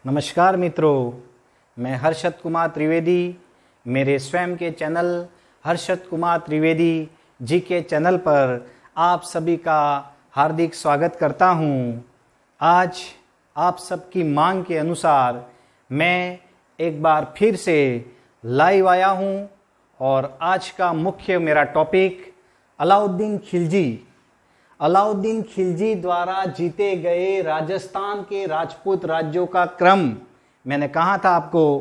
नमस्कार मित्रों, मैं हर्षद कुमार त्रिवेदी मेरे स्वयं के चैनल हर्षद कुमार त्रिवेदी जी के चैनल पर आप सभी का हार्दिक स्वागत करता हूं। आज आप सबकी मांग के अनुसार मैं एक बार फिर से लाइव आया हूं और आज का मुख्य मेरा टॉपिक अलाउद्दीन खिलजी द्वारा जीते गए राजस्थान के राजपूत राज्यों का क्रम। मैंने कहा था आपको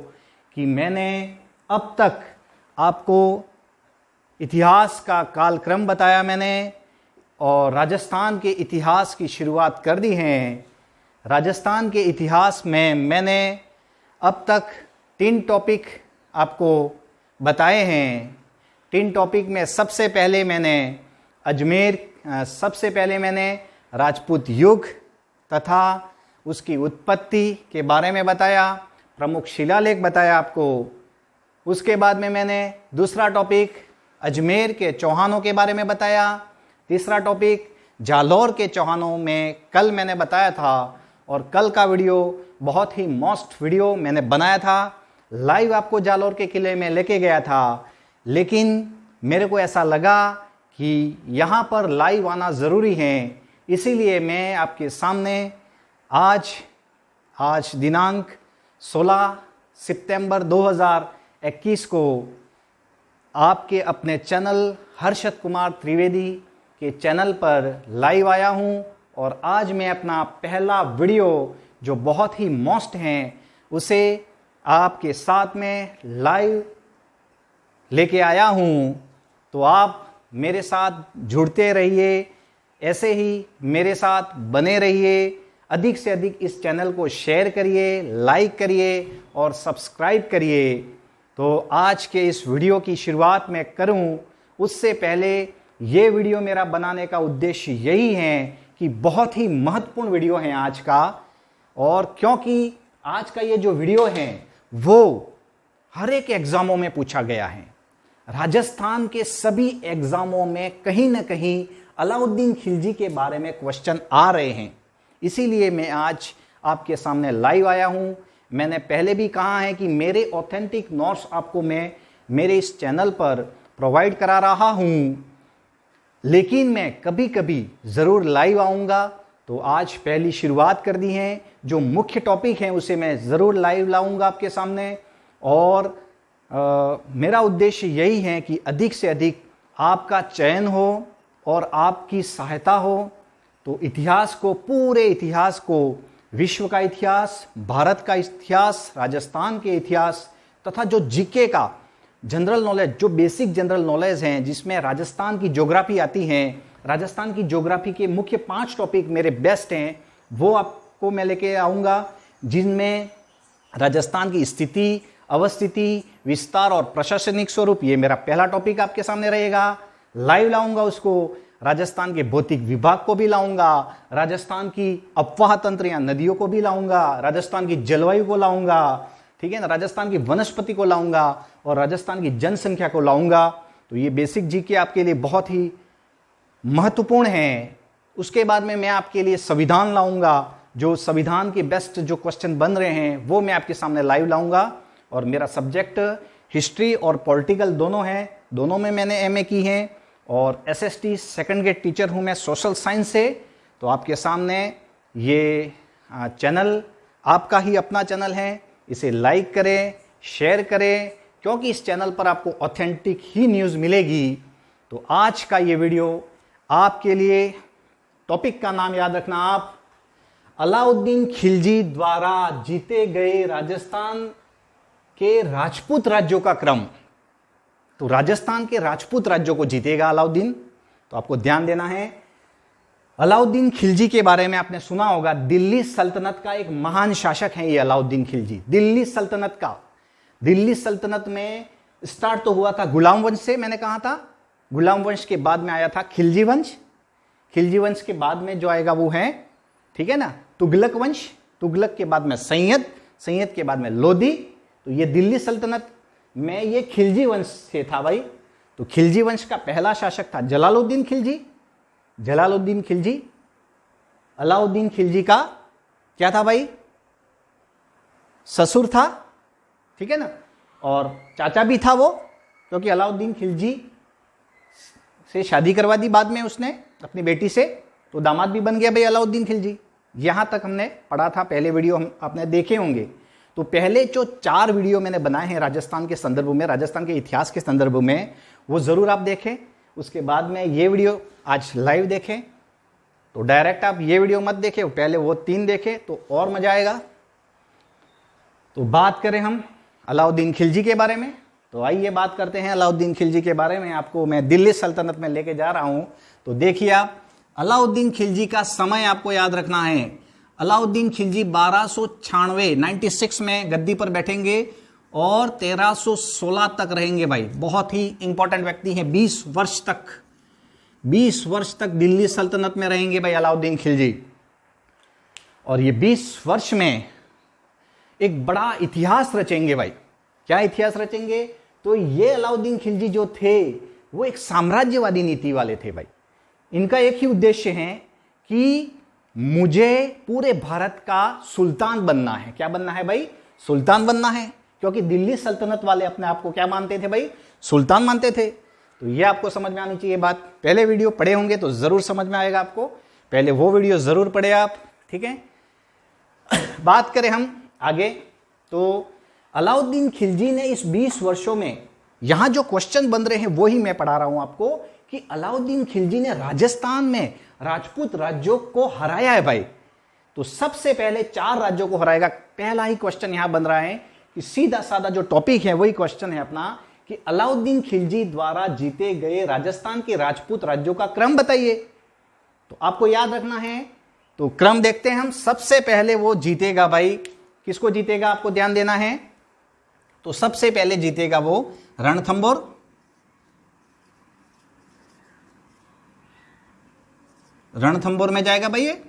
कि मैंने अब तक आपको इतिहास का कालक्रम बताया मैंने और राजस्थान के इतिहास की शुरुआत कर दी है। राजस्थान के इतिहास में मैंने अब तक 3 टॉपिक आपको बताए हैं। 3 टॉपिक में सबसे पहले मैंने राजपूत युग तथा उसकी उत्पत्ति के बारे में बताया, प्रमुख शिलालेख बताया आपको। उसके बाद में मैंने दूसरा टॉपिक अजमेर के चौहानों के बारे में बताया। तीसरा टॉपिक जालौर के चौहानों में कल मैंने बताया था और कल का वीडियो बहुत ही मस्त वीडियो मैंने बनाया था। लाइव आपको जालौर के किले में लेके गया था, लेकिन मेरे को ऐसा लगा कि यहाँ पर लाइव आना ज़रूरी है, इसीलिए मैं आपके सामने आज दिनांक 16 सितंबर 2021 को आपके अपने चैनल हर्षद कुमार त्रिवेदी के चैनल पर लाइव आया हूँ। और आज मैं अपना पहला वीडियो जो बहुत ही मस्त है उसे आपके साथ में लाइव लेके आया हूँ। तो आप मेरे साथ जुड़ते रहिए, ऐसे ही मेरे साथ बने रहिए। अधिक से अधिक इस चैनल को शेयर करिए, लाइक करिए और सब्सक्राइब करिए। तो आज के इस वीडियो की शुरुआत मैं करूं उससे पहले ये वीडियो मेरा बनाने का उद्देश्य यही है कि बहुत ही महत्वपूर्ण वीडियो है आज का। और क्योंकि आज का ये जो वीडियो है वो हर एक एग्जामों में पूछा गया है। राजस्थान के सभी एग्जामों में कहीं ना कहीं अलाउद्दीन खिलजी के बारे में क्वेश्चन आ रहे हैं, इसीलिए मैं आज आपके सामने लाइव आया हूं। मैंने पहले भी कहा है कि मेरे ऑथेंटिक नोट्स आपको मैं मेरे इस चैनल पर प्रोवाइड करा रहा हूं, लेकिन मैं कभी कभी ज़रूर लाइव आऊँगा। तो आज पहली शुरुआत कर दी है, जो मुख्य टॉपिक है उसे मैं ज़रूर लाइव लाऊंगा आपके सामने। और मेरा उद्देश्य यही है कि अधिक से अधिक आपका चयन हो और आपकी सहायता हो। तो इतिहास को, पूरे इतिहास को, विश्व का इतिहास, भारत का इतिहास, राजस्थान के इतिहास तथा जो जीके का जनरल नॉलेज, जो बेसिक जनरल नॉलेज हैं जिसमें राजस्थान की ज्योग्राफी आती है, राजस्थान की ज्योग्राफी के मुख्य 5 टॉपिक मेरे बेस्ट हैं, वो आपको मैं लेके आऊँगा, जिनमें राजस्थान की स्थिति, अवस्थिति, विस्तार और प्रशासनिक स्वरूप, ये मेरा पहला टॉपिक आपके सामने रहेगा। लाइव लाऊंगा उसको, राजस्थान के भौतिक विभाग को भी लाऊंगा, राजस्थान की अफवाह तंत्र या नदियों को भी लाऊंगा, राजस्थान की जलवायु को लाऊंगा, ठीक है ना, राजस्थान की वनस्पति को लाऊंगा और राजस्थान की जनसंख्या को लाऊंगा। तो ये बेसिक जीके आपके लिए बहुत ही महत्वपूर्ण है। उसके बाद में मैं आपके लिए संविधान लाऊंगा, जो संविधान के बेस्ट जो क्वेश्चन बन रहे हैं वो मैं आपके सामने लाइव लाऊंगा। और मेरा सब्जेक्ट हिस्ट्री और पॉलिटिकल दोनों हैं, दोनों में मैंने एमए की है और एसएसटी सेकंड ग्रेड टीचर हूं मैं सोशल साइंस से। तो आपके सामने ये चैनल आपका ही अपना चैनल है, इसे लाइक करें, शेयर करें, क्योंकि इस चैनल पर आपको ऑथेंटिक ही न्यूज़ मिलेगी। तो आज का ये वीडियो आपके लिए, टॉपिक का नाम याद रखना आप, अलाउद्दीन खिलजी द्वारा जीते गए राजस्थान के राजपूत राज्यों का क्रम। तो राजस्थान के राजपूत राज्यों को जीतेगा अलाउद्दीन, तो आपको ध्यान देना है। अलाउद्दीन खिलजी के बारे में आपने सुना होगा, दिल्ली सल्तनत का एक महान शासक है ये अलाउद्दीन खिलजी। दिल्ली सल्तनत में स्टार्ट तो हुआ था गुलाम वंश से, मैंने कहा था। गुलाम वंश के बाद में आया था खिलजी वंश। खिलजी वंश के बाद में जो आएगा वो है, ठीक है ना, तुगलक वंश। तुगलक के बाद में सैयद के बाद में लोधी। तो ये दिल्ली सल्तनत में ये खिलजी वंश से था भाई। तो खिलजी वंश का पहला शासक था जलालुद्दीन खिलजी। अलाउद्दीन खिलजी का क्या था भाई? ससुर था, ठीक है ना, और चाचा भी था वो, क्योंकि अलाउद्दीन खिलजी से शादी करवा दी बाद में उसने अपनी बेटी से, तो दामाद भी बन गया भाई अलाउद्दीन खिलजी। यहाँ तक हमने पढ़ा था, पहले वीडियो हम आपने देखे होंगे। तो पहले जो 4 वीडियो मैंने बनाए हैं राजस्थान के संदर्भ में, राजस्थान के इतिहास के संदर्भ में, वो ज़रूर आप देखें। उसके बाद में ये वीडियो आज लाइव देखें, तो डायरेक्ट आप ये वीडियो मत देखें, पहले वो 3 देखें तो और मजा आएगा। तो बात करें हम अलाउद्दीन खिलजी के बारे में, तो आइए बात करते हैं अलाउद्दीन खिलजी के बारे में। आपको मैं दिल्ली सल्तनत में लेके जा रहा हूं। तो देखिए आप, अलाउद्दीन खिलजी का समय आपको याद रखना है। अलाउद्दीन खिलजी 1296 में गद्दी पर बैठेंगे और 1316 तक रहेंगे भाई। बहुत ही इंपॉर्टेंट व्यक्ति हैं। 20 वर्ष तक दिल्ली सल्तनत में रहेंगे भाई अलाउद्दीन खिलजी। और ये 20 वर्ष में एक बड़ा इतिहास रचेंगे भाई। क्या इतिहास रचेंगे? तो ये अलाउद्दीन खिलजी जो थे वो एक साम्राज्यवादी नीति वाले थे भाई। इनका एक ही उद्देश्य है कि मुझे पूरे भारत का सुल्तान बनना है। क्या बनना है भाई? सुल्तान बनना है, क्योंकि दिल्ली सल्तनत वाले अपने आप को क्या मानते थे भाई? सुल्तान मानते थे। तो ये आपको समझ में आनी चाहिए बात। पहले वीडियो पढ़े होंगे तो जरूर समझ में आएगा आपको, पहले वो वीडियो जरूर पढ़े आप, ठीक है। बात करें हम आगे, तो अलाउद्दीन खिलजी ने इस 20 वर्षों में, यहां जो क्वेश्चन बन रहे हैं वो ही मैं पढ़ा रहा हूं आपको, कि अलाउद्दीन खिलजी ने राजस्थान में राजपूत राज्यों को हराया है भाई। तो सबसे पहले 4 राज्यों को हराएगा। पहला ही क्वेश्चन यहां बन रहा है कि सीधा साधा जो टॉपिक है वही क्वेश्चन है अपना, कि अलाउद्दीन खिलजी द्वारा जीते गए राजस्थान के राजपूत राज्यों का क्रम बताइए। तो आपको याद रखना है, तो क्रम देखते हैं हम। सबसे पहले वो जीतेगा भाई, किसको जीतेगा आपको ध्यान देना है। तो सबसे पहले जीतेगा वो रणथंभौर, रणथंभौर में जाएगा भाई ये,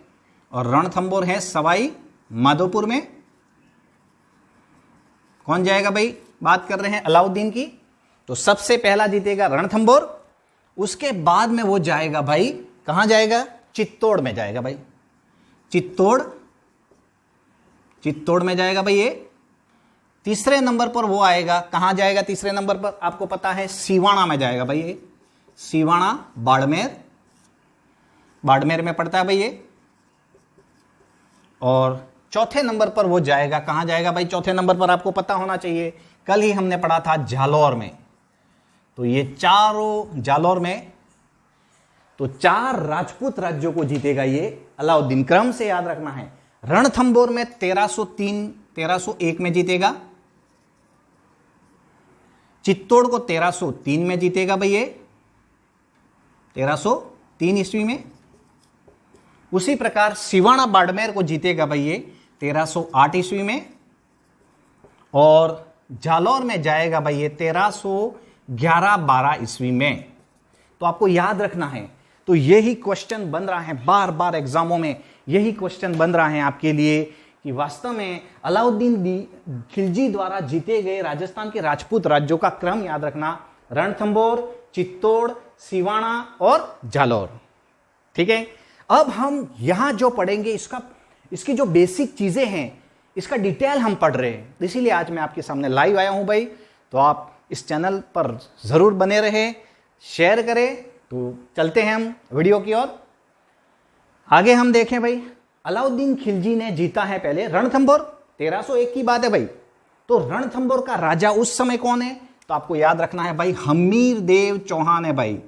और रणथंभौर है सवाई माधोपुर में। कौन जाएगा भाई? बात कर रहे हैं अलाउद्दीन की। तो सबसे पहला जीतेगा रणथंभौर। उसके बाद में वो जाएगा भाई, कहां जाएगा? चित्तौड़ में जाएगा भाई। चित्तौड़ में जाएगा भाई ये। तीसरे नंबर पर वो आएगा, कहां जाएगा तीसरे नंबर पर? आपको पता है सिवाना में जाएगा भाई ये। सिवाना बाड़मेर में पड़ता है भाई ये। और चौथे नंबर पर वो जाएगा, कहां जाएगा भाई? चौथे नंबर पर आपको पता होना चाहिए, कल ही हमने पढ़ा था जालौर में। तो ये चारों जालौर में, तो 4 राजपूत राज्यों को जीतेगा ये अलाउद्दीन। क्रम से याद रखना है। रणथंभौर में 1301 में जीतेगा। चित्तौड़ को 1303 में जीतेगा भाई ये, 1303 ईस्वी में। उसी प्रकार सिवाना बाड़मेर को जीतेगा भाई ये 1308 ईस्वी में। और जालौर में जाएगा भाई ये 1311-12 ईस्वी में। तो आपको याद रखना है। तो यही क्वेश्चन बन रहा है बार बार एग्जामों में, यही क्वेश्चन बन रहा है आपके लिए कि वास्तव में अलाउद्दीन खिलजी द्वारा जीते गए राजस्थान के राजपूत राज्यों का क्रम याद रखना, रणथंभौर, चित्तौड़, सिवाना और जालौर, ठीक है। अब हम यहां जो पढ़ेंगे इसकी जो बेसिक चीजें हैं, इसका डिटेल हम पढ़ रहे हैं, इसीलिए आज मैं आपके सामने लाइव आया हूं भाई। तो आप इस चैनल पर जरूर बने रहे, शेयर करें। तो चलते हैं हम वीडियो की ओर। आगे हम देखें भाई, अलाउद्दीन खिलजी ने जीता है पहले रणथंभौर, 1301 की बात है भाई। तो रणथंभौर का राजा उस समय कौन है? तो आपको याद रखना है भाई, हम्मीर देव चौहान है भाई।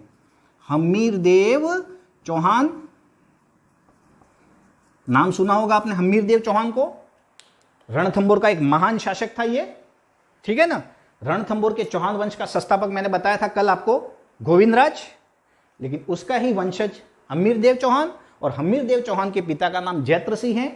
हम्मीर देव चौहान, नाम सुना होगा आपने हम्मीर देव चौहान को। रणथंभौर का एक महान शासक था ये, ठीक है ना। रणथंभौर के चौहान वंश का संस्थापक मैंने बताया था कल आपको, गोविंदराज, लेकिन उसका ही वंशज हम्मीर देव चौहान। और हम्मीर देव चौहान के पिता का नाम जैत्र सिंह है।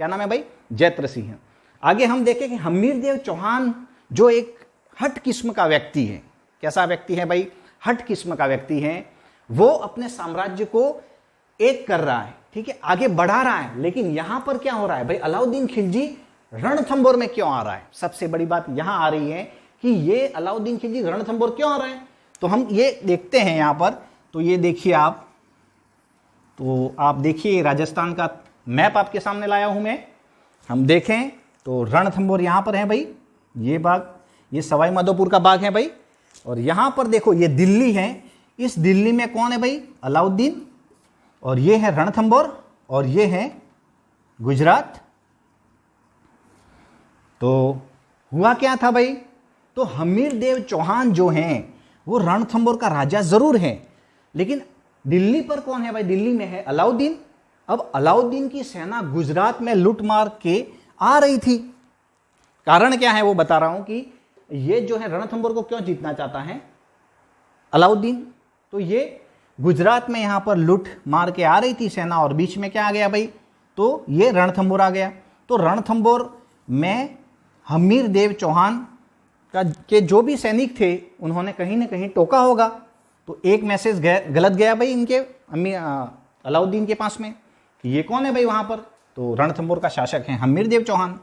क्या नाम है भाई? जैत्र सिंह है। आगे हम देखें कि हम्मीर देव चौहान जो एक हट किस्म का व्यक्ति है। कैसा व्यक्ति है भाई? हट किस्म का व्यक्ति है। वो अपने साम्राज्य को एक कर रहा है, ठीक है, आगे बढ़ा रहा है। लेकिन यहां पर क्या हो रहा है भाई? अलाउद्दीन खिलजी रणथंभौर में क्यों आ रहा है? सबसे बड़ी बात यहां आ रही है कि ये अलाउद्दीन खिलजी रणथंभौर क्यों आ रहा है। तो हम ये देखते हैं यहां पर। तो ये देखिए आप, तो आप देखिए राजस्थान का मैप आपके सामने लाया हूं मैं। हम देखें तो रणथंभौर यहां पर है भाई, ये बाग, ये सवाई माधोपुर का बाग है भाई। और यहां पर देखो ये दिल्ली है, इस दिल्ली में कौन है भाई? अलाउद्दीन। और ये है रणथंभौर और ये है गुजरात। तो हुआ क्या था भाई? तो हमीरदेव चौहान जो हैं वो रणथंभौर का राजा जरूर है, लेकिन दिल्ली पर कौन है भाई? दिल्ली में है अलाउद्दीन। अब अलाउद्दीन की सेना गुजरात में लूट मार के आ रही थी। कारण क्या है वो बता रहा हूं कि ये जो है रणथंभौर को क्यों जीतना चाहता है अलाउद्दीन। तो ये गुजरात में यहां पर लूट मार के आ रही थी सेना, और बीच में क्या आ गया भाई? तो ये रणथंभौर आ गया। तो रणथंभौर में हमीरदेव चौहान का के जो भी सैनिक थे उन्होंने कहीं ना कहीं टोका होगा। तो एक मैसेज गलत गया भाई इनके अलाउद्दीन के पास में कि ये कौन है भाई वहां पर? तो रणथंभौर का शासक है हमीरदेव चौहान।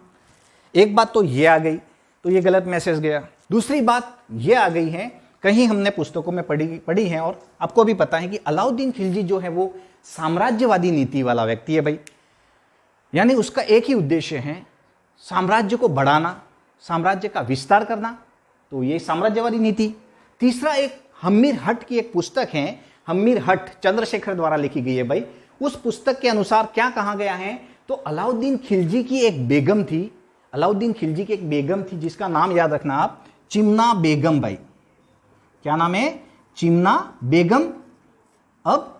एक बात तो ये आ गई, तो ये गलत मैसेज गया। दूसरी बात ये आ गई है, कहीं हमने पुस्तकों में पढ़ी है और आपको भी पता है कि अलाउद्दीन खिलजी जो है वो साम्राज्यवादी नीति वाला व्यक्ति है भाई। यानी उसका एक ही उद्देश्य है, साम्राज्य को बढ़ाना, साम्राज्य का विस्तार करना। तो ये साम्राज्यवादी नीति। तीसरा, एक हम्मीर हट की एक पुस्तक है, हम्मीर हट चंद्रशेखर द्वारा लिखी गई है भाई। उस पुस्तक के अनुसार क्या कहा गया है? तो अलाउद्दीन खिलजी की एक बेगम थी, अलाउद्दीन खिलजी की एक बेगम थी जिसका नाम याद रखना आप, चिमना बेगम भाई। क्या नाम है? चिमना बेगम। अब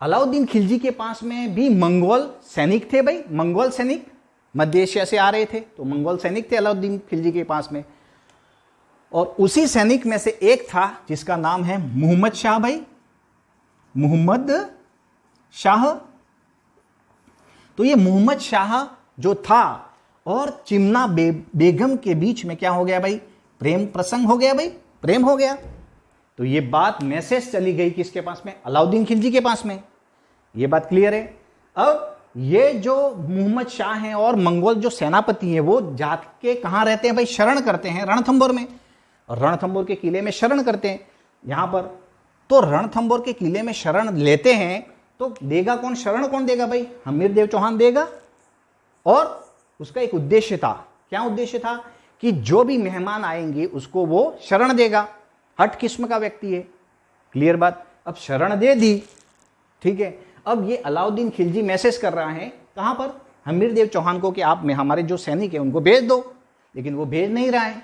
अलाउद्दीन खिलजी के पास में भी मंगोल सैनिक थे भाई, मंगोल सैनिक मध्य एशिया से आ रहे थे, तो मंगोल सैनिक थे अलाउद्दीन खिलजी के पास में। और उसी सैनिक में से एक था जिसका नाम है मोहम्मद शाह भाई, मोहम्मद शाह। तो ये मोहम्मद शाह जो था और चिमना बेगम के बीच में क्या हो गया भाई? प्रेम प्रसंग हो गया भाई, प्रेम हो गया। तो ये बात मैसेज चली गई किसके पास में? अलाउद्दीन खिलजी के पास में। ये बात क्लियर है। अब ये जो मोहम्मद शाह हैं और मंगोल जो सेनापति हैं वो जाके कहां रहते हैं भाई? शरण करते हैं रणथंभौर में, और रणथंभौर के किले में शरण करते हैं यहां पर। तो रणथंभौर के किले में शरण लेते हैं तो देगा कौन? शरण कौन देगा भाई? हमीरदेव चौहान देगा। और उसका एक उद्देश्य था। क्या उद्देश्य था? कि जो भी मेहमान आएंगे उसको वो शरण देगा। हट किस्म का व्यक्ति है। क्लियर बात? अब शरण दे दी, ठीक है। अब ये अलाउद्दीन खिलजी मैसेज कर रहा है कहां पर? हमीरदेव चौहान को कि आप में हमारे जो सैनिक है उनको भेज दो, लेकिन वो भेज नहीं रहा है।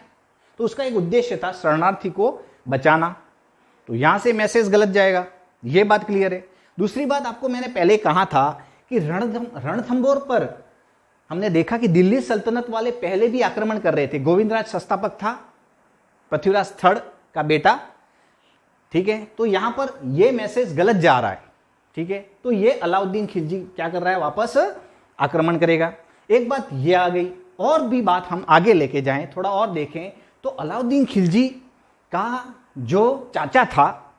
तो उसका एक उद्देश्य था शरणार्थी को बचाना। तो यहां से मैसेज गलत जाएगा, ये बात क्लियर है। दूसरी बात, आपको मैंने पहले कहा था कि रणथंभौर पर हमने देखा कि दिल्ली सल्तनत वाले पहले भी आक्रमण कर रहे थे। गोविंदराज संस्थापक था, पृथ्वीराज थर्ड का बेटा, ठीक है। तो यहां पर यह मैसेज गलत जा रहा है, ठीक है। तो ये अलाउद्दीन खिलजी क्या कर रहा है? वापस आक्रमण करेगा। एक बात ये आ गई। और भी बात हम आगे लेके जाएं, थोड़ा और देखें, तो अलाउद्दीन खिलजी का जो चाचा था,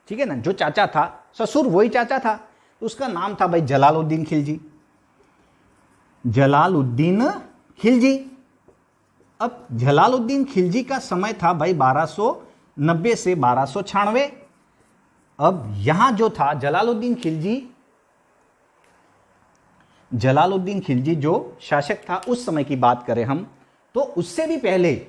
ठीक है ना, जो चाचा था, ससुर वही चाचा था, तो उसका नाम था भाई जलालुद्दीन खिलजी, जलालुद्दीन खिलजी। अब जलालुद्दीन खिलजी का समय था भाई 1290 से 1296। अब यहां जो था जलालुद्दीन खिलजी जो शासक था उस समय की बात करें हम, तो उससे भी पहले,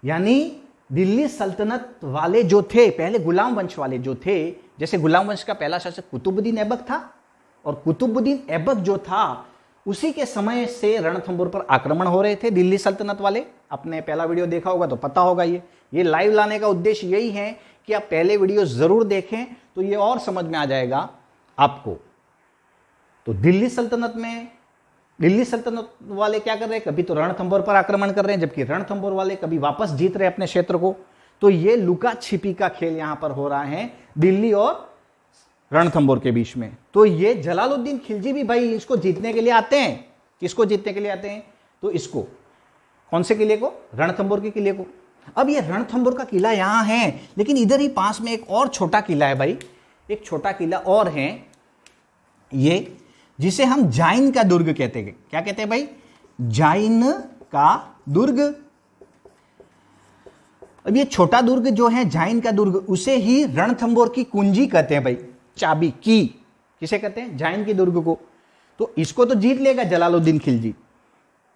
यानी दिल्ली सल्तनत वाले जो थे पहले, गुलाम वंश वाले जो थे, जैसे गुलाम वंश का पहला शासक कुतुबुद्दीन ऐबक था, और कुतुबुद्दीन ऐबक जो था उसी के समय से रणथंभौर पर आक्रमण हो रहे थे दिल्ली सल्तनत वाले। आपने पहला वीडियो देखा होगा तो पता होगा। ये लाइव लाने का उद्देश्य यही है कि आप पहले वीडियो जरूर देखें, तो ये और समझ में आ जाएगा आपको। तो दिल्ली सल्तनत वाले क्या कर रहे हैं? कभी तो रणथंभौर पर आक्रमण कर रहे हैं, जबकि रणथंभौर वाले कभी वापस जीत रहे अपने क्षेत्र को। तो ये लुका छिपी का खेल यहां पर हो रहा है दिल्ली और रणथंभौर के बीच में। तो ये जलालुद्दीन खिलजी भी भाई इसको जीतने के लिए आते हैं। किसको जीतने के लिए आते हैं? तो इसको, कौन से किले को? रणथंभौर के किले को। अब ये रणथंभौर का किला यहां है, लेकिन इधर ही पास में एक और छोटा किला है भाई, एक छोटा किला और है ये, जिसे हम जाइन का दुर्ग कहते हैं। क्या कहते हैं भाई? जाइन का दुर्ग। अब ये छोटा दुर्ग जो है जाइन का दुर्ग, उसे ही रणथंभौर की कुंजी कहते हैं भाई, चाबी की किसे कहते हैं? जाइन के दुर्ग को। तो इसको तो जीत लेगा जलालुद्दीन खिलजी,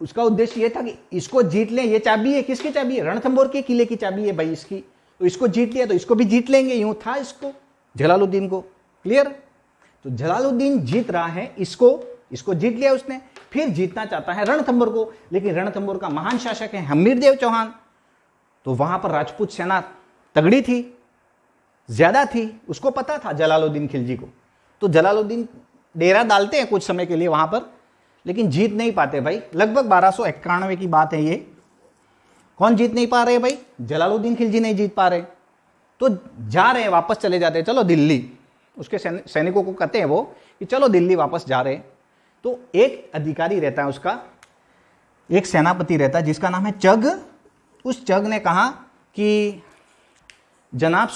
उसका उद्देश्य ये था कि इसको जीत लें। ये चाबी है, किसकी चाबी है? रणथंभौर के किले की चाबी है भाई इसकी। तो इसको जीत लिया तो इसको भी जीत लेंगे, यूं था इसको, जलालुद्दीन को। क्लियर? तो जलालुद्दीन जीत रहा है इसको जीत लिया उसने, फिर जीतना चाहता है रणथंभौर को। लेकिन रणथंभौर का महान शासक है हम्मीरदेव चौहान। तो वहां पर राजपूत सेना तगड़ी थी, ज्यादा थी, उसको पता था जलालुद्दीन खिलजी को। तो जलालुद्दीन डेरा डालते हैं कुछ समय के लिए वहां पर, लेकिन जीत नहीं पाते भाई। लगभग 1291 की बात है ये। कौन जीत नहीं पा रहे भाई? जलालुद्दीन खिलजी नहीं जीत पा रहे। तो जा रहे हैं, वापस चले जाते हैं, चलो दिल्ली। उसके सैनिकों को कहते हैं वो कि चलो दिल्ली वापस जा रहे हैं। तो एक अधिकारी रहता है उसका, एक सेनापति रहता है जिसका नाम है चग। उस चग ने कहा कि जनाब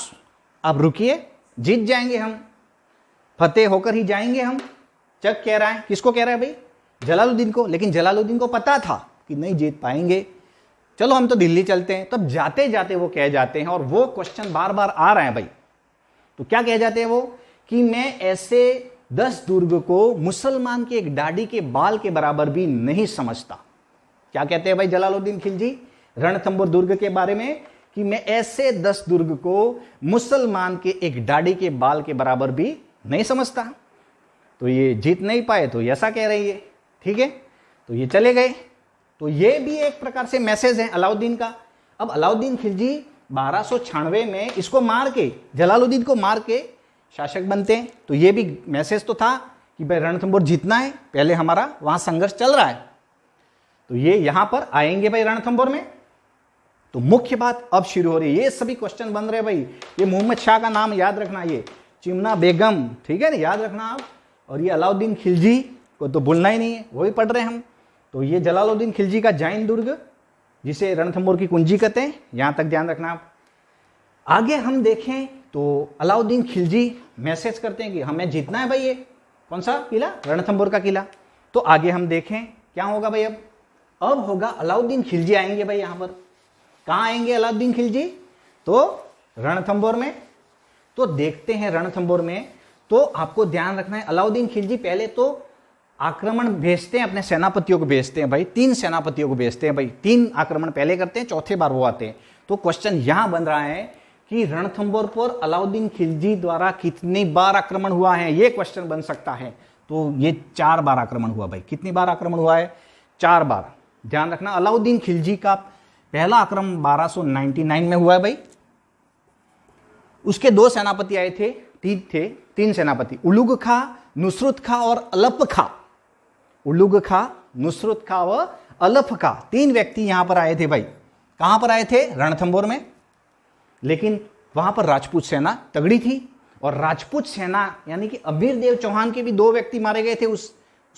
अब रुकिए, जीत जाएंगे हम, फतेह होकर ही जाएंगे हम। चग कह रहा है, किसको कह रहा है भाई? जलालुद्दीन को। लेकिन जलालुद्दीन को पता था कि नहीं जीत पाएंगे, चलो हम तो दिल्ली चलते हैं। तब जाते जाते वो कह जाते हैं, और वो क्वेश्चन बार बार आ रहे हैं भाई। तो क्या कह जाते हैं वो कि मैं ऐसे 10 दुर्ग को मुसलमान के एक डाडी के बाल के बराबर भी नहीं समझता। क्या कहते हैं भाई जलालुद्दीन खिलजी रणथंभौर दुर्ग के बारे में? कि मैं ऐसे 10 दुर्ग को मुसलमान के एक डाडी के बाल के बराबर भी नहीं समझता। तो ये जीत नहीं पाए, तो ऐसा कह रही है। ठीक है, तो ये चले गए। तो ये भी एक प्रकार से मैसेज है अलाउद्दीन का। अब अलाउद्दीन खिलजी 1296 में इसको मार के, जलालुद्दीन को मार के शासक बनते हैं। तो ये भी मैसेज तो था कि भाई रणथंभौर जीतना है, पहले हमारा वहां संघर्ष चल रहा है। तो ये यहां पर आएंगे भाई रणथंभौर में। तो मुख्य बात अब शुरू हो रही है। ये सभी क्वेश्चन बन रहे भाई। ये मोहम्मद शाह का नाम याद रखना, ये चिमना बेगम, ठीक है ना, याद रखना आप। और ये अलाउद्दीन खिलजी को तो भूलना ही नहीं है, वो भी पढ़ रहे हैं हम। तो ये जलालुद्दीन खिलजी का जैन दुर्ग, जिसे रणथंभौर की कुंजी कहते हैं, यहां तक ध्यान रखना आप। आगे हम देखें तो अलाउद्दीन खिलजी मैसेज करते हैं कि हमें जीतना है भाई। ये कौन सा किला? रणथंभौर का किला। तो आगे हम देखें क्या होगा भाई। अब होगा अलाउद्दीन खिलजी आएंगे भाई यहां पर। कहां आएंगे अलाउद्दीन खिलजी? तो रणथंभौर में। तो देखते हैं रणथंभौर में। तो आपको ध्यान रखना है, अलाउद्दीन खिलजी पहले तो आक्रमण भेजते हैं, अपने सेनापतियों को भेजते हैं भाई। 3 सेनापतियों को भेजते हैं भाई। 3 आक्रमण पहले करते हैं, चौथे बार वो आते हैं। तो क्वेश्चन यहां बन रहा है कि रणथंभौर पर अलाउद्दीन खिलजी द्वारा कितनी बार आक्रमण हुआ है, ये क्वेश्चन बन सकता है। तो ये 4 बार आक्रमण हुआ भाई। कितनी बार आक्रमण हुआ है? 4 बार। ध्यान रखना, अलाउद्दीन खिलजी का पहला आक्रमण 1299 में हुआ है भाई। उसके 2 सेनापति आए थे, 3 सेनापति, उलुग खां, नुसरत खां और अलफ खां। उलुग खां, नुसरत खां व अलफ खां, 3 व्यक्ति यहां पर आए थे भाई। कहां पर आए थे? रणथंभौर में। लेकिन वहां पर राजपूत सेना तगड़ी थी, और राजपूत सेना यानी कि हम्मीरदेव चौहान के भी 2 व्यक्ति मारे गए थे उस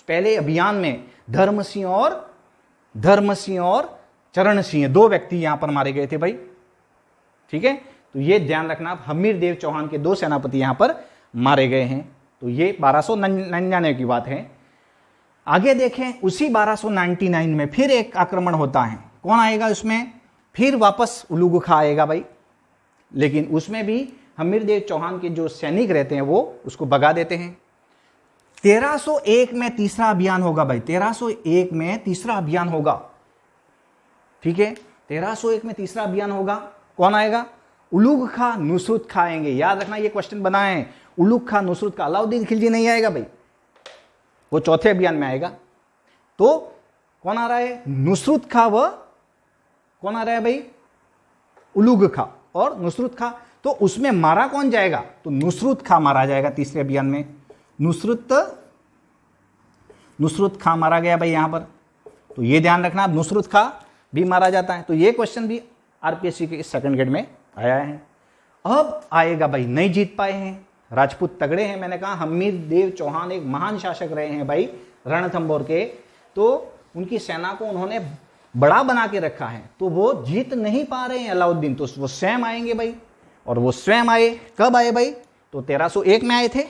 पहले अभियान में। धर्म सिंह और चरण सिंह, 2 व्यक्ति यहां पर मारे गए थे भाई। ठीक है, तो ये ध्यान रखना आप, हम्मीरदेव चौहान के 2 सेनापति यहां पर मारे गए हैं। तो ये 1299 की बात है। आगे देखें, उसी 1299 में फिर एक आक्रमण होता है। कौन आएगा उसमें? फिर वापस उलुग खां आएगा भाई। लेकिन उसमें भी हम्मीरदेव चौहान के जो सैनिक रहते हैं वो उसको भगा देते हैं। 1301 में तीसरा अभियान होगा भाई। 1301 में तीसरा अभियान होगा। ठीक है, 1301 में तीसरा अभियान होगा। कौन आएगा? उलुग खां, नुसरत खां आएंगे। याद रखना, ये क्वेश्चन बना है। उलुग खां, नुसरत खां। अलाउद्दीन खिलजी नहीं आएगा भाई, वो चौथे अभियान में आएगा। तो कौन आ रहा है? नुसरत खां व कौन आ रहा है भाई? उलुग खां और नुसरत खां। तो उसमें मारा कौन जाएगा? तो नुसरत खां मारा जाएगा तीसरे अभियान में। नुसरत खां मारा गया भाई यहां पर। तो ये ध्यान रखना, नुसरत खां भी मारा जाता है। तो ये क्वेश्चन भी आरपीएससी के सेकंड ग्रेड में आया है। अब आएगा भाई, नहीं जीत पाए हैं, राजपूत तगड़े हैं। मैंने कहा हम्मीरदेव चौहान एक महान शासक रहे हैं भाई रणथंभौर के। तो उनकी सेना को उन्होंने बड़ा बना के रखा है, तो वो जीत नहीं पा रहे हैं अलाउद्दीन। तो वो स्वयं आएंगे भाई, और वो स्वयं आए। कब आए भाई? तो 1301 में आए थे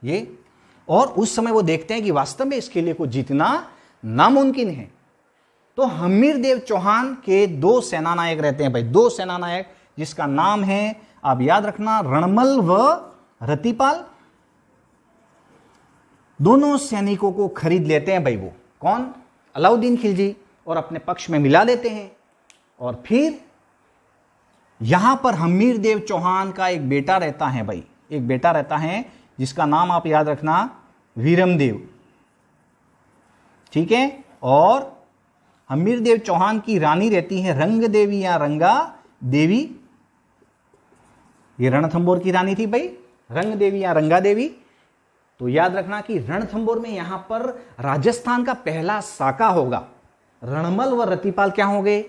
ये। और उस समय वो देखते हैं कि वास्तव में इस किले को जीतना नामुमकिन है। तो हम्मीरदेव चौहान के 2 सेनानायक रहते हैं भाई, 2 सेनानायक, जिसका नाम है, आप याद रखना, रणमल व रतिपाल। दोनों सैनिकों को खरीद लेते हैं भाई। वो कौन? अलाउद्दीन खिलजी। और अपने पक्ष में मिला देते हैं। और फिर यहां पर हमीर देव चौहान का एक बेटा रहता है भाई, एक बेटा रहता है जिसका नाम आप याद रखना वीरमदेव, ठीक है। और हमीर देव चौहान की रानी रहती है रंग देवी या रंगा देवी। ये रणथंभौर की रानी थी भाई, रंग देवी या रंगा देवी। तो याद रखना कि रणथंभौर में यहां पर राजस्थान का पहला साका होगा। रणमल व रतिपाल क्या हो गए,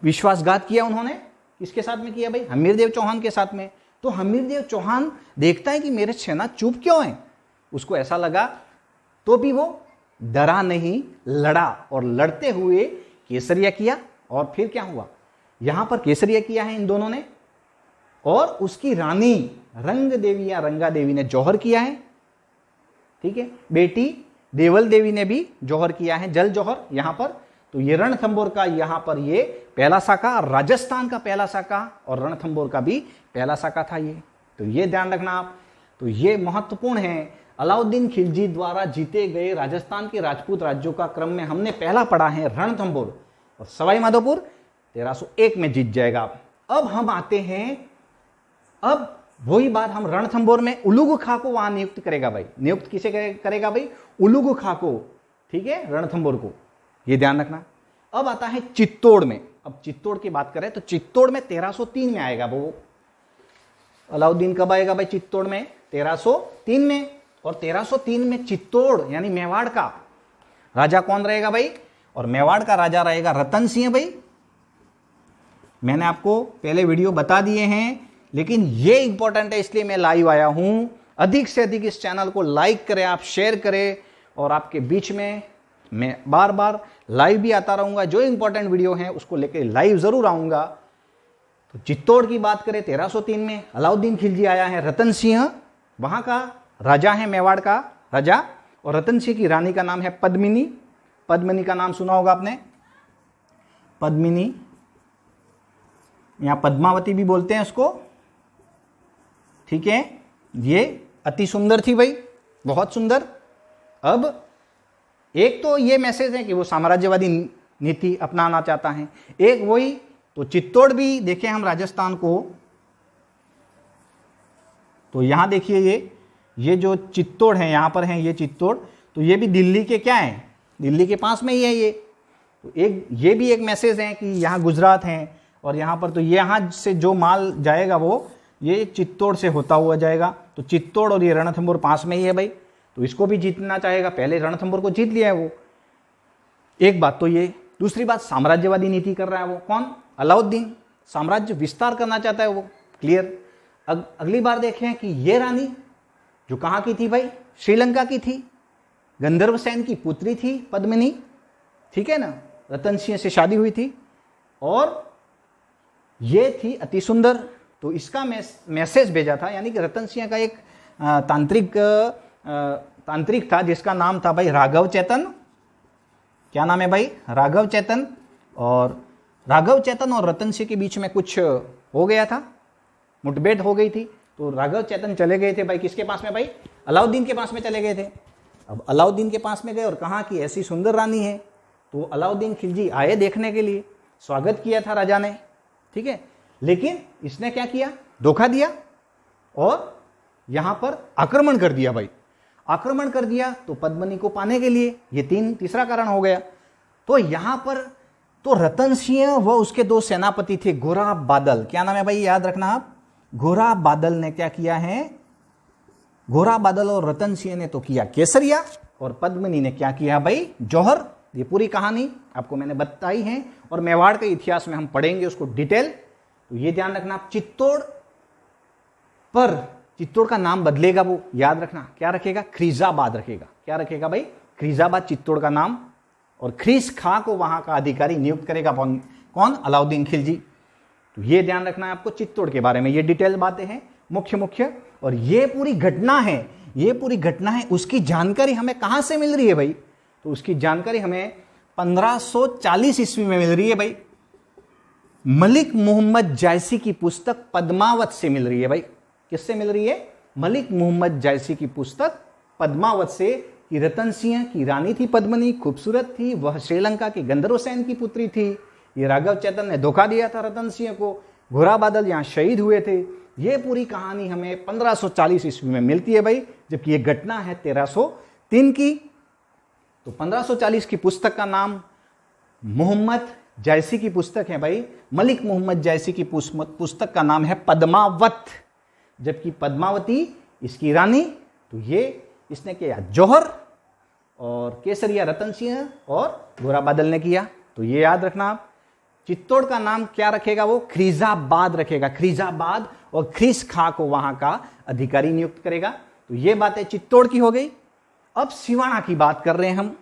विश्वासघात किया उन्होंने। किसके साथ में किया भाई, हमीरदेव चौहान के साथ में। तो हमीरदेव चौहान देखता है कि मेरे सेना चुप क्यों है, उसको ऐसा लगा, तो भी वो डरा नहीं, लड़ा और लड़ते हुए केसरिया किया। और फिर क्या हुआ, यहां पर केसरिया किया है इन दोनों ने, और उसकी रानी रंग देवी या रंगा देवी ने जौहर किया है, ठीक है। बेटी देवल देवी ने भी जौहर किया है, जल जौहर यहां पर। तो ये रणथंभौर का यहां पर ये पहला साका, राजस्थान का पहला साका और रणथंभौर का भी पहला साका था ये। तो ये ध्यान रखना आप। तो ये महत्वपूर्ण है। अलाउद्दीन खिलजी द्वारा जीते गए राजस्थान के राजपूत राज्यों का क्रम में हमने पहला पढ़ा है रणथंभौर, और सवाई माधोपुर 1301 में जीत जाएगा। अब हम आते हैं, अब वही बात, हम रणथंभौर में उलुगु खां को वहां नियुक्त करेगा भाई। नियुक्त किसे करेगा भाई, उलुगु खां को, ठीक है, रणथंभौर को, ये ध्यान रखना। अब आता है चित्तौड़ में। अब चित्तौड़ की बात करें तो चित्तौड़ में 1303 में आएगा वो। अलाउद्दीन कब आएगा भाई चित्तौड़ में, 1303 में। और 1303 में चित्तौड़ यानी मेवाड़ का राजा कौन रहेगा भाई, और मेवाड़ का राजा रहेगा रतन सिंह भाई। मैंने आपको पहले वीडियो बता दिए हैं, लेकिन ये इंपॉर्टेंट है इसलिए मैं लाइव आया हूं। अधिक से अधिक इस चैनल को लाइक करें, आप शेयर करें, और आपके बीच में मैं बार बार लाइव भी आता रहूंगा। जो इंपॉर्टेंट वीडियो है उसको लेकर लाइव जरूर आऊंगा। तो चित्तौड़ की बात करें 1303 में अलाउद्दीन खिलजी आया है, रतन सिंह वहां का राजा है, मेवाड़ का राजा। और रतन सिंह की रानी का नाम है पद्मिनी। पद्मिनी का नाम सुना होगा आपने, पद्मिनी, यहां पद्मावती भी बोलते हैं उसको, ठीक है। ये अति सुंदर थी भाई, बहुत सुंदर। अब एक तो ये मैसेज है कि वो साम्राज्यवादी नीति अपनाना चाहता है, एक वही। तो चित्तौड़ भी देखें हम राजस्थान को, तो यहां देखिए ये जो चित्तौड़ है यहां पर है, ये चित्तौड़, तो ये भी दिल्ली के क्या है, दिल्ली के पास में ही है ये। तो एक ये भी एक मैसेज है कि यहाँ गुजरात है, और यहाँ पर तो यहाँ से जो माल जाएगा वो ये चित्तौड़ से होता हुआ जाएगा। तो चित्तौड़ और ये रणथंभौर पास में ही है भाई, तो इसको भी जीतना चाहेगा। पहले रणथंभौर को जीत लिया है वो, एक बात तो ये। दूसरी बात, साम्राज्यवादी नीति कर रहा है वो, कौन, अलाउद्दीन। साम्राज्य विस्तार करना चाहता है वो, क्लियर। अगली बार देखें कि ये रानी जो कहाँ की थी भाई, श्रीलंका की थी, गंधर्व सेन की पुत्री थी पद्मिनी, ठीक है ना, रतन सिंह से शादी हुई थी, और ये थी अति सुंदर। तो इसका मैसेज भेजा था, यानी कि रतन सिंह का एक तांत्रिक था जिसका नाम था भाई राघव चेतन। क्या नाम है भाई, राघव चेतन। और राघव चेतन और रतन सिंह के बीच में कुछ हो गया था, मुठभेड़ हो गई थी। तो राघव चेतन चले गए थे भाई किसके पास में भाई, अलाउद्दीन के पास में चले गए थे। अब अलाउद्दीन के पास में गए और कहा कि ऐसी सुंदर रानी है। तो अलाउद्दीन खिलजी आए देखने के लिए, स्वागत किया था राजा ने, ठीक है। लेकिन इसने क्या किया, धोखा दिया और यहां पर आक्रमण कर दिया भाई। आक्रमण कर दिया तो पद्मिनी को पाने के लिए, ये तीसरा कारण हो गया। तो यहां पर तो रतन सिंह व उसके दो सेनापति थे, गोरा बादल, क्या नाम है भाई, याद रखना आप, गोरा बादल ने क्या किया है, गोरा बादल और रतन सिंह ने तो किया केसरिया, और पद्मिनी ने क्या किया भाई, जौहर। ये पूरी कहानी आपको मैंने बताई है, और मेवाड़ के इतिहास में हम पढ़ेंगे उसको डिटेल। तो ये ध्यान रखना आप, चित्तौड़ पर, चित्तौड़ का नाम बदलेगा वो, याद रखना, क्या रखेगा, ख्रीजाबाद रखेगा। क्या रखेगा भाई, ख्रीजाबाद चित्तौड़ का नाम। और ख्रीस खां को वहां का अधिकारी नियुक्त करेगा कौन, अलाउद्दीन खिलजी। तो ये ध्यान रखना है आपको चित्तौड़ के बारे में, ये डिटेल बातें हैं मुख्य। और ये पूरी घटना है, ये पूरी घटना है, उसकी जानकारी हमें कहां से मिल रही है भाई, तो उसकी जानकारी हमें 1540 ईस्वी में मिल रही है भाई, मलिक मोहम्मद जायसी की पुस्तक पद्मावत से मिल रही है भाई। किससे मिल रही है, मलिक मोहम्मद जायसी की पुस्तक पद्मावत से कि रतन सिंह की रानी थी पद्मिनी, खूबसूरत थी, वह श्रीलंका के गंधर्व सेन की पुत्री थी। ये राघव चैतन ने धोखा दिया था रतन सिंह को, घोड़ा बादल यहाँ शहीद हुए थे। ये पूरी कहानी हमें 1540 ईस्वी में मिलती है भाई, जबकि ये घटना है 1303 की। तो 1540 की पुस्तक का नाम मोहम्मद जायसी की पुस्तक है भाई, मलिक मोहम्मद जायसी की पुस्तक का नाम है पद्मावत, जबकि पद्मावती इसकी रानी। तो ये इसने किया जौहर और केसरिया रतन सिंह और घोड़ा बादल ने किया। तो ये याद रखना आप। चित्तौड़ का नाम क्या रखेगा वो? ख्रीजाबाद रखेगा, ख्रीजाबाद, और ख्रीस खां को वहां का अधिकारी नियुक्त करेगा। तो ये बातें चित्तौड़ की हो गई। अब सिवाना की बात कर रहे हैं हम।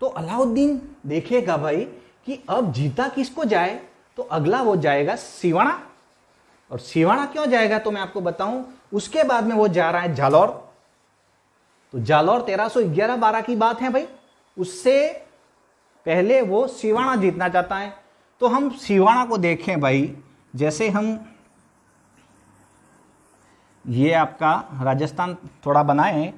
तो अलाउद्दीन देखेगा भाई कि अब जीता किसको जाए, तो अगला वो जाएगा सिवाना। और सिवाना क्यों जाएगा तो मैं आपको बताऊं। उसके बाद में वो जा रहा है जालौर। तो जालौर 1311-12 की बात है भाई, उससे पहले वो सिवाना जीतना चाहता है। तो हम सिवाना को देखें भाई, जैसे हम ये आपका राजस्थान थोड़ा बनाए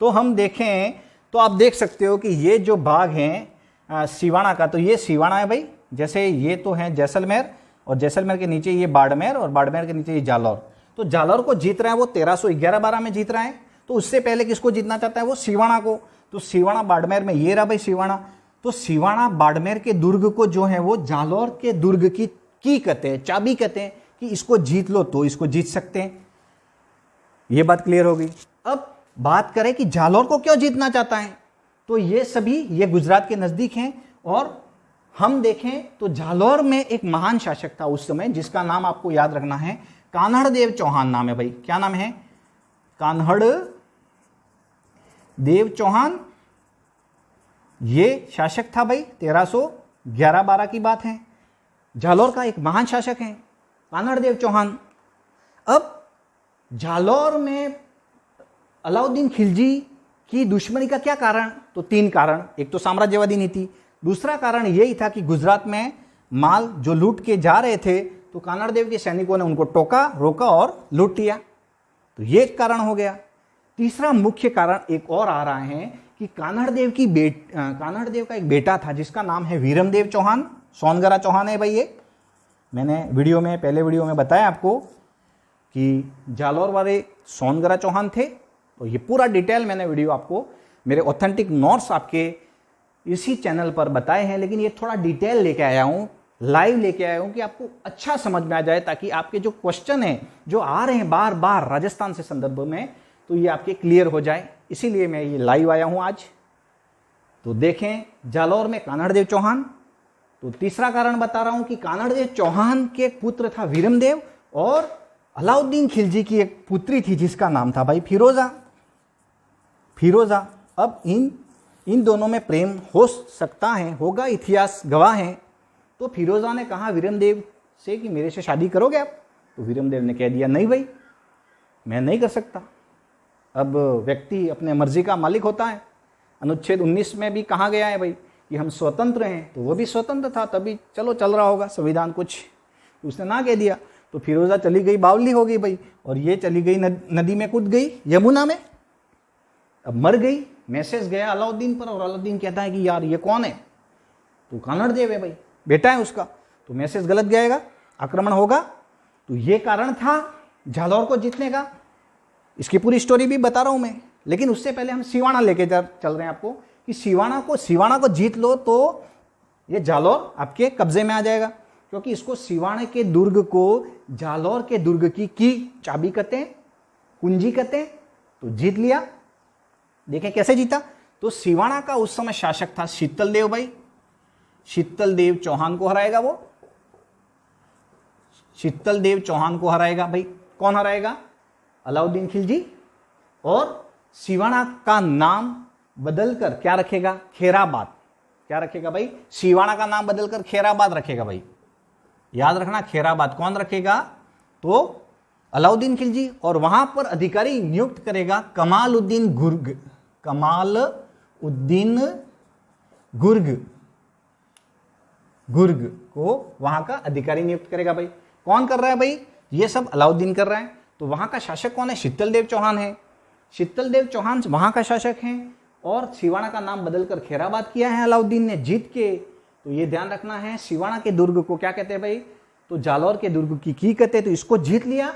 तो हम देखें तो आप देख सकते हो कि ये जो भाग है सिवाना का, तो ये सिवाना है भाई। जैसे ये तो है जैसलमेर, और जैसलमेर के नीचे ये बाड़मेर, और बाड़मेर के नीचे ये जालौर। तो जालौर को जीत रहा है वो 1311-12 में जीत रहा है। तो उससे पहले किसको जीतना चाहता है वो? सिवाना को। तो सिवाना बाड़मेर में ये रहा भाई सिवाना। तो सिवाना बाड़मेर के दुर्ग को जो है वो जालौर के दुर्ग की कहते हैं, चाबी कहते हैं कि इसको जीत लो तो इसको जीत सकते हैं। ये बात क्लियर होगी। अब बात करें कि जालौर को क्यों जीतना चाहता है, तो ये सभी ये गुजरात के नजदीक हैं। और हम देखें तो जालौर में एक महान शासक था उस समय, जिसका नाम आपको याद रखना है, कान्हड़देव चौहान नाम है भाई। क्या नाम है? कान्हड़देव चौहान। ये शासक था भाई, 1311-12 की बात है। जालौर का एक महान शासक है कान्हड़देव चौहान। अब जालौर में अलाउद्दीन खिलजी की दुश्मनी का क्या कारण? तो 3 कारण। एक तो साम्राज्यवादी नीति, दूसरा कारण यही था कि गुजरात में माल जो लूट के जा रहे थे, तो कान्हड़देव के सैनिकों ने उनको टोका, रोका और लूट लिया। तो ये एक कारण हो गया। तीसरा मुख्य कारण एक और आ रहा है कि कान्हड़देव का एक बेटा था जिसका नाम है वीरमदेव चौहान। सोनगरा चौहान है भाई ये। मैंने पहले वीडियो में बताया आपको कि जालौर वाले सोनगरा चौहान थे। तो ये पूरा डिटेल मैंने वीडियो आपको मेरे ऑथेंटिक नोट्स आपके इसी चैनल पर बताए हैं, लेकिन ये थोड़ा डिटेल लेके आया हूँ, लाइव लेके आया हूँ कि आपको अच्छा समझ में आ जाए, ताकि आपके जो क्वेश्चन हैं जो आ रहे हैं बार बार राजस्थान से संदर्भ में, तो ये आपके क्लियर हो जाए। इसीलिए मैं ये लाइव आया हूँ आज। तो देखें जालौर में कान्हड़देव चौहान। तो तीसरा कारण बता रहा हूँ कि कान्हड़देव चौहान के एक पुत्र था वीरमदेव, और अलाउद्दीन खिलजी की एक पुत्री थी जिसका नाम था भाई फिरोजा। अब इन दोनों में प्रेम हो सकता है, होगा, इतिहास गवाह है। तो फिरोजा ने कहा वीरमदेव से कि मेरे से शादी करोगे आप? तो वीरमदेव ने कह दिया नहीं भाई, मैं नहीं कर सकता। अब व्यक्ति अपने मर्जी का मालिक होता है। अनुच्छेद 19 में भी कहा गया है भाई कि हम स्वतंत्र हैं, तो वो भी स्वतंत्र था, तभी चलो चल रहा होगा संविधान कुछ। उसने ना कह दिया। तो फिरोजा चली गई, बावली हो गई भाई, और ये चली गई नदी में कूद गई, यमुना में। अब मर गई। मैसेज गया अलाउद्दीन पर, और अलाउद्दीन कहता है कि यार ये कौन है? तो कान्हड़देव है भाई, बेटा है उसका। तो मैसेज गलत जाएगा, आक्रमण होगा। तो ये कारण था जालौर को जीतने का। इसकी पूरी स्टोरी भी बता रहा हूं मैं, लेकिन उससे पहले हम सिवाना लेके चल रहे हैं आपको कि सिवाना को जीत लो तो ये जालौर आपके कब्जे में आ जाएगा, क्योंकि इसको सिवाना के दुर्ग को जालौर के दुर्ग की चाबी कहते हैं, कुंजी कहते हैं। तो जीत लिया। देखें कैसे जीता। तो सिवाना का उस समय शासक था शीतलदेव भाई। शीतलदेव चौहान को हराएगा वो। शीतलदेव चौहान को हराएगा भाई। कौन हराएगा? अलाउद्दीन खिलजी। और सिवाना का नाम बदलकर क्या रखेगा? खेराबाद। क्या रखेगा भाई? सिवाना का नाम बदलकर खेराबाद रखेगा भाई। याद रखना, खेराबाद कौन रखेगा? तो अलाउद्दीन खिलजी। और वहां पर अधिकारी नियुक्त करेगा कमालउद्दीन गुर्ग को वहां का अधिकारी नियुक्त करेगा भाई। कौन कर रहा है भाई? ये सब अलाउद्दीन कर रहा है। तो वहां का शासक कौन है? शीतलदेव चौहान है। शीतलदेव चौहान वहां का शासक है। और सिवाना का नाम बदलकर खैराबाद किया है अलाउद्दीन ने जीत के। तो ये ध्यान रखना है, सिवाना के दुर्ग को क्या कहते हैं भाई, तो जालौर के दुर्ग की कहते हैं। तो इसको जीत लिया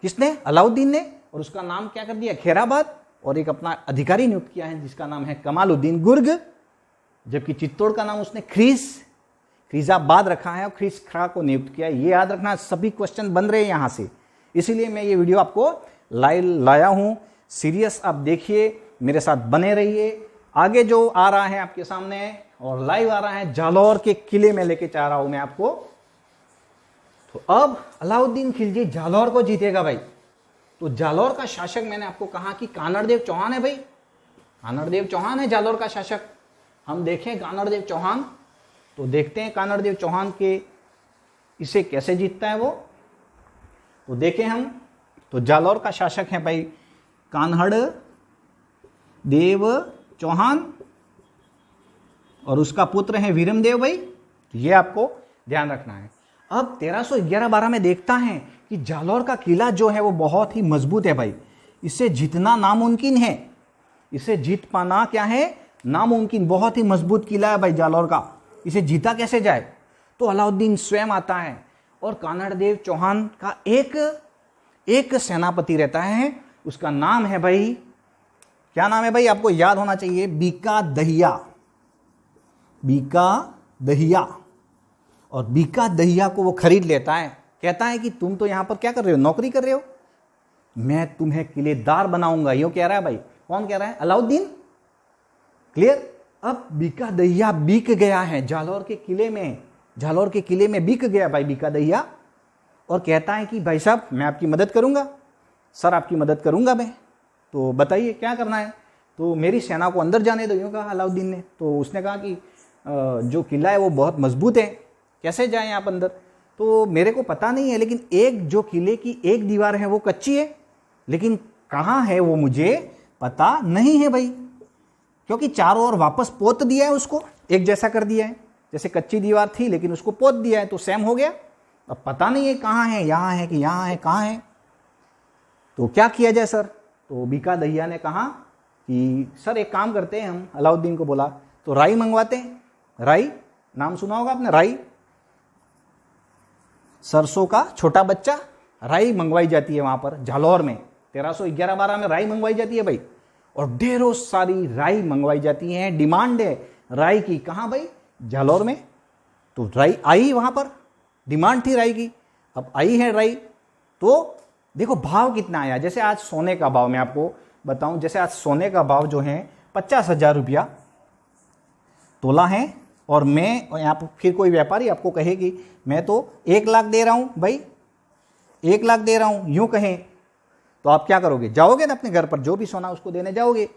किसने, अलाउद्दीन ने, और उसका नाम क्या कर दिया, खैराबाद, और एक अपना अधिकारी नियुक्त किया है जिसका नाम है कमालुद्दीन गुर्ग। जबकि चित्तौड़ का नाम उसने खरीजाबाद रखा है और खरीज खा को नियुक्त किया है। ये याद रखना, सभी क्वेश्चन बन रहे हैं यहां से, इसीलिए मैं ये वीडियो आपको लाया हूं। सीरियस आप देखिए, मेरे साथ बने रहिए। आगे जो आ रहा है आपके सामने और लाइव आ रहा है, जालौर के किले में लेके जा रहा हूं मैं आपको। तो अब अलाउद्दीन खिलजी जालौर को जीतेगा भाई। तो जालौर का शासक मैंने आपको कहा कि कानड़देव चौहान है भाई, कानड़देव चौहान है जालौर का शासक। हम देखें कानड़देव चौहान, तो देखते हैं कानड़देव चौहान के इसे कैसे जीतता है वो। तो देखें हम, तो जालौर का शासक है भाई कान्हड़देव चौहान और उसका पुत्र है वीरमदेव भाई। ये आपको ध्यान रखना है। अब 1311-12 में देखता है कि जालौर का किला जो है वो बहुत ही मजबूत है भाई, इसे जीतना नामुमकिन है, इसे जीत पाना क्या है, नामुमकिन। बहुत ही मजबूत किला है भाई जालौर का, इसे जीता कैसे जाए। तो अलाउद्दीन स्वयं आता है और कानड़देव चौहान का एक सेनापति रहता है, उसका नाम है भाई, क्या नाम है भाई, आपको याद होना चाहिए, बीका दहिया। और बीका दहिया को वो खरीद लेता है, कहता है कि तुम तो यहां पर क्या कर रहे हो, नौकरी कर रहे हो, मैं तुम्हें किलेदार बनाऊंगा। यो कह रहा है भाई, कौन कह रहा है, अलाउद्दीन। क्लियर। अब बीका दहिया बिक गया है जालौर के किले में बिक गया भाई बीका दहिया, और कहता है कि भाई साहब मैं आपकी मदद करूंगा, सर आपकी मदद करूंगा मैं, तो बताइए क्या करना है। तो मेरी सेना को अंदर जाने दो, यूँ कहा अलाउद्दीन ने। तो उसने कहा कि जो किला है वो बहुत मजबूत है, कैसे जाएं आप अंदर। तो मेरे को पता नहीं है, लेकिन एक जो किले की एक दीवार है वो कच्ची है, लेकिन कहाँ है वो मुझे पता नहीं है भाई, क्योंकि चारों ओर वापस पोत दिया है, उसको एक जैसा कर दिया है, जैसे कच्ची दीवार थी लेकिन उसको पोत दिया है, तो सेम हो गया। अब पता नहीं है कहाँ है, यहाँ है कि यहाँ है, कहाँ है, तो क्या किया जाए सर। तो बीका दहिया ने कहा कि सर एक काम करते हैं, हम अलाउद्दीन को बोला तो राई मंगवाते हैं। राई नाम सुना होगा आपने, राई, सरसों का छोटा बच्चा, राई मंगवाई जाती है वहां पर जालौर में। 1311-12 में राई मंगवाई जाती है भाई, और ढेरों सारी राई मंगवाई जाती है। डिमांड है राई की, कहाँ भाई, जालौर में। तो राई आई वहां पर, डिमांड थी राई की, अब आई है राई। तो देखो भाव कितना आया, जैसे आज सोने का भाव मैं आपको बताऊं, जैसे आज सोने का भाव जो है 50,000 रुपया तोला है, और मैं यहाँ पर फिर कोई व्यापारी आपको कहे कि मैं तो 1 लाख दे रहा हूँ भाई, 1 लाख दे रहा हूँ, यूँ कहें तो आप क्या करोगे, जाओगे ना अपने घर पर जो भी सोना उसको देने जाओगे,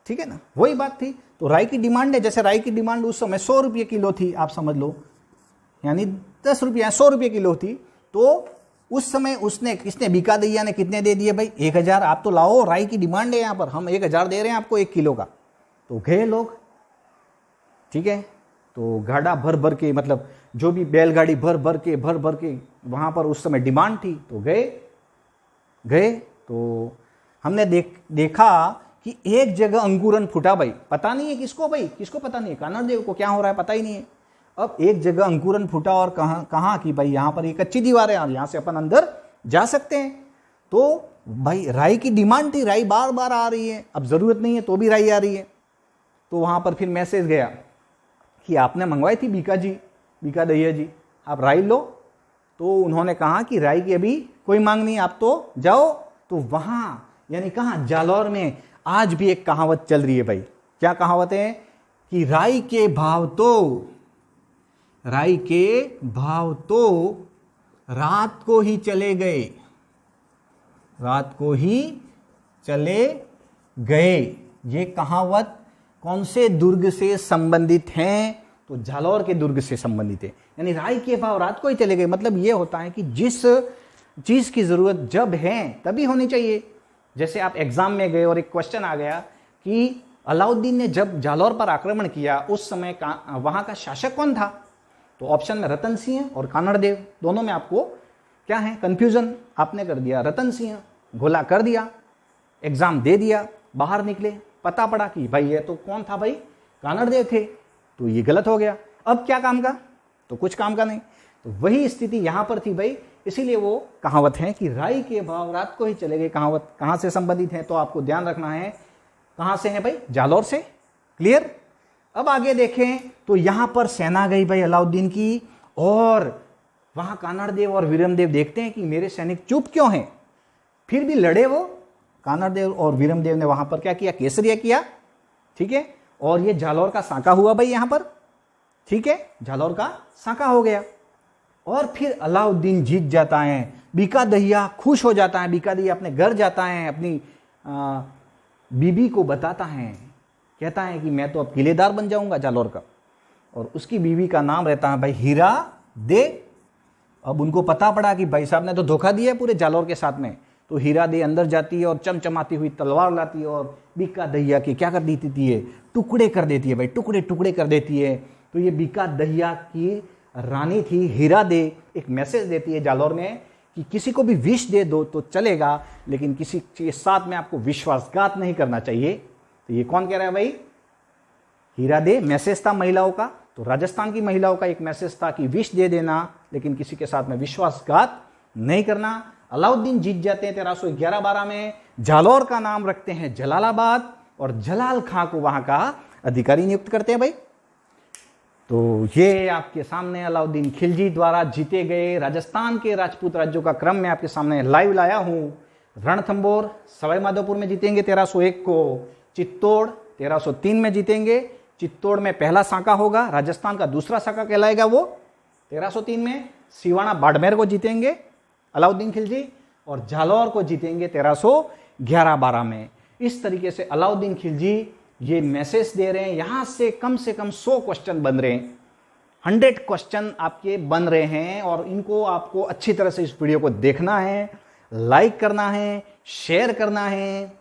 ठीक है ना। वही बात थी। तो राई की डिमांड है, जैसे राई की डिमांड उस समय 100 रुपये किलो थी, आप समझ लो, यानी 10 रुपये 100 रुपये किलो थी। तो उस समय किसने, बीका दहिया ने कितने दे दिए भाई, 1000। आप तो लाओ, राई की डिमांड है यहाँ पर, हम 1000 दे रहे हैं आपको 1 किलो का। तो गए लोग, ठीक है। तो गाड़ा भर भर के, मतलब जो भी बैलगाड़ी भर भर के वहाँ पर उस समय डिमांड थी, तो गए। तो हमने देखा कि एक जगह अंकुरन फूटा भाई, पता नहीं है किसको भाई, किसको पता नहीं है, कानड़देव को क्या हो रहा है पता ही नहीं है। अब एक जगह अंकुरन फूटा, और कहाँ कि भाई यहाँ पर एक अच्छी दीवार है, यहाँ से अपन अंदर जा सकते हैं। तो भाई राई की डिमांड थी, राई बार बार आ रही है, अब जरूरत नहीं है तो भी राई आ रही है। तो वहाँ पर फिर मैसेज गया कि आपने मंगवाई थी बीका दहिया जी, आप राई लो। तो उन्होंने कहा कि राई की अभी कोई मांग नहीं, आप तो जाओ। तो वहाँ यानी कहाँ, जालौर में आज भी एक कहावत चल रही है भाई। क्या कहावत है कि राई के भाव तो रात को ही चले गए। ये कहावत कौन से दुर्ग से संबंधित हैं, तो जालौर के दुर्ग से संबंधित है। यानी राई के भाव रात को ही चले गए, मतलब ये होता है कि जिस चीज की जरूरत जब है तभी होनी चाहिए। जैसे आप एग्जाम में गए और एक क्वेश्चन आ गया कि अलाउद्दीन ने जब जालौर पर आक्रमण किया उस समय वहां का शासक कौन था, तो ऑप्शन में रतन सिंह और कानड़देव, दोनों में आपको क्या है, कंफ्यूजन आपने कर दिया। रतन सिंह घोला कर दिया, एग्जाम दे दिया, बाहर निकले, पता पड़ा कि भाई ये तो कौन था भाई, कानड़देव थे, तो ये गलत हो गया। अब क्या काम का, तो कुछ काम का नहीं। तो वही स्थिति यहां पर थी भाई, इसीलिए वो कहावत है कि राई के भाव रात को ही चले गए। कहावत कहां से संबंधित है, तो आपको ध्यान रखना है कहां से है भाई, जालौर से। क्लियर। अब आगे देखें तो यहां पर सेना गई भाई अलाउद्दीन की, और वहां कानड़देव और वीरमदेव देखते हैं कि मेरे सैनिक चुप क्यों हैं, फिर भी लड़े वो। कानड़देव और वीरमदेव ने वहां पर क्या किया, केसरिया किया। ठीक है, और ये जालौर का साका हुआ भाई यहां पर। ठीक है, जालौर का साका हो गया। और फिर अलाउद्दीन जीत जाता है। बीका दहिया खुश हो जाता है, बीका दहिया अपने घर जाता है, अपनी बीबी को बताता है, कहता है कि मैं तो अब किलेदार बन जाऊंगा जालौर का। और उसकी बीवी का नाम रहता है भाई हीरा दे। अब उनको पता पड़ा कि भाई साहब ने तो धोखा दिया है पूरे जालौर के साथ में। तो हीरा दे अंदर जाती है और चमचमाती हुई तलवार लाती है और बीका दहिया के क्या कर देती थी, टुकड़े कर देती है भाई, टुकड़े टुकड़े कर देती है। तो ये बीका दहिया की रानी थी हीरा दे, एक मैसेज देती है जालौर में कि किसी को भी विष दे दो तो चलेगा, लेकिन किसी के साथ में आपको विश्वासघात नहीं करना चाहिए। तो ये कौन कह रहा है भाई, हीरा दे। मैसेज था महिलाओं का, तो राजस्थान की महिलाओं का एक मैसेज था कि विष दे देना, लेकिन किसी के साथ में विश्वासघात नहीं करना। अलाउद्दीन जीत जाते हैं 1311-12 में। जालौर का नाम रखते हैं जलालाबाद, और जलाल खां को वहां का अधिकारी नियुक्त करते हैं भाई। तो ये आपके सामने अलाउद्दीन खिलजी द्वारा जीते गए राजस्थान के राजपूत राज्यों का क्रम मैं आपके सामने लाइव लाया हूं। रणथंबोर सवाई माधोपुर में जीतेंगे 1301 को, चित्तौड़ 1303 में जीतेंगे। चित्तौड़ में पहला साका होगा, राजस्थान का दूसरा साका कहलाएगा वो 1303 में। सिवाना बाड़मेर को जीतेंगे अलाउद्दीन खिलजी, और जालौर को जीतेंगे 1311-12 में। इस तरीके से अलाउद्दीन खिलजी ये मैसेज दे रहे हैं। यहां से कम 100 क्वेश्चन बन रहे हैं, 100 क्वेश्चन आपके बन रहे हैं, और इनको आपको अच्छी तरह से इस वीडियो को देखना है, लाइक करना है, शेयर करना है।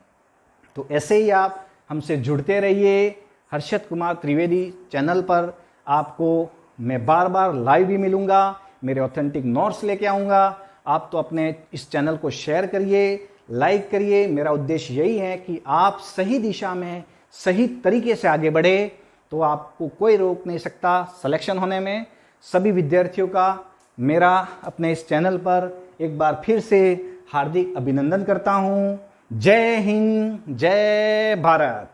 तो ऐसे ही आप हमसे जुड़ते रहिए। हर्षद कुमार त्रिवेदी चैनल पर आपको मैं बार बार लाइव भी मिलूंगा, मेरे ऑथेंटिक नोट्स लेके आऊँगा। आप तो अपने इस चैनल को शेयर करिए, लाइक करिए। मेरा उद्देश्य यही है कि आप सही दिशा में सही तरीके से आगे बढ़े, तो आपको कोई रोक नहीं सकता सिलेक्शन होने में। सभी विद्यार्थियों का मेरा अपने इस चैनल पर एक बार फिर से हार्दिक अभिनंदन करता हूँ। जय हिंद, जय भारत।